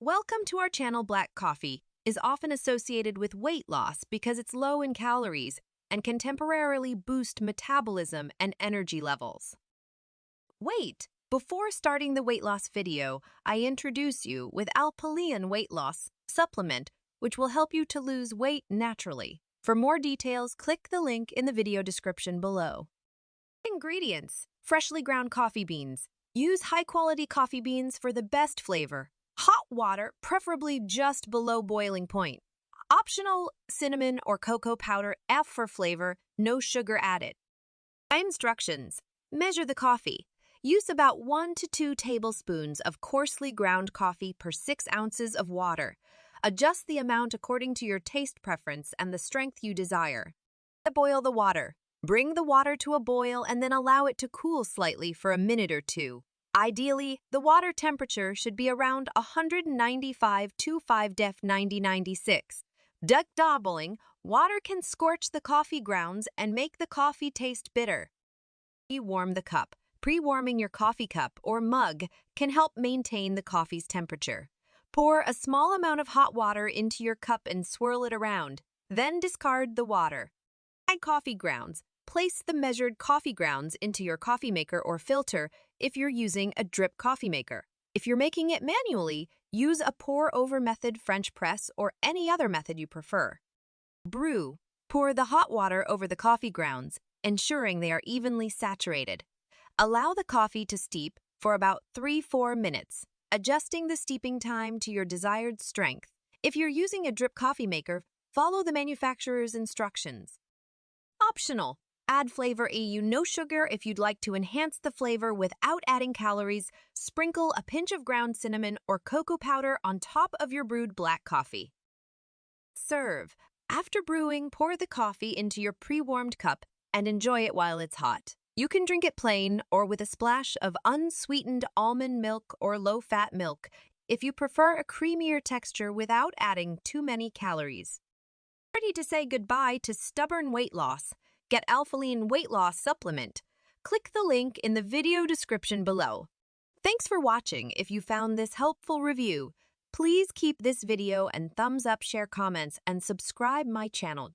Welcome to our channel. Black coffee is often associated with weight loss because it's low in calories and can temporarily boost metabolism and energy levels. Wait! Before starting the weight loss video, I introduce you with Alpalian weight loss supplement, which will help you to lose weight naturally. For more details, click the link in the video description below. Ingredients: freshly ground coffee beans. Use high-quality coffee beans for the best flavor. Hot water, preferably just below boiling point. Optional: cinnamon or cocoa powder, F for flavor, no sugar added. Instructions: measure the coffee. Use about 1 to 2 tablespoons of coarsely ground coffee per 6 ounces of water. Adjust the amount according to your taste preference and the strength you desire. Boil the water. Bring the water to a boil and then allow it to cool slightly for a minute or two. Ideally, the water temperature should be around 195 to 9096. Doubling, water can scorch the coffee grounds and make the coffee taste bitter. Warm the cup. Pre-warming your coffee cup or mug can help maintain the coffee's temperature. Pour a small amount of hot water into your cup and swirl it around. Then discard the water. Add coffee grounds. Place the measured coffee grounds into your coffee maker or filter if you're using a drip coffee maker. If you're making it manually, use a pour-over method, French press, or any other method you prefer. Brew. Pour the hot water over the coffee grounds, ensuring they are evenly saturated. Allow the coffee to steep for about 3–4 minutes, adjusting the steeping time to your desired strength. If you're using a drip coffee maker, follow the manufacturer's instructions. Optional: add flavor EU, no sugar. If you'd like to enhance the flavor without adding calories, sprinkle a pinch of ground cinnamon or cocoa powder on top of your brewed black coffee. Serve. After brewing, pour the coffee into your pre-warmed cup and enjoy it while it's hot. You can drink it plain or with a splash of unsweetened almond milk or low-fat milk if you prefer a creamier texture without adding too many calories. Ready to say goodbye to stubborn weight loss? Get Alpalian weight loss supplement. Click the link in the video description below. Thanks for watching. If you found this helpful review, please keep this video and thumbs up, share, comments, and subscribe my channel.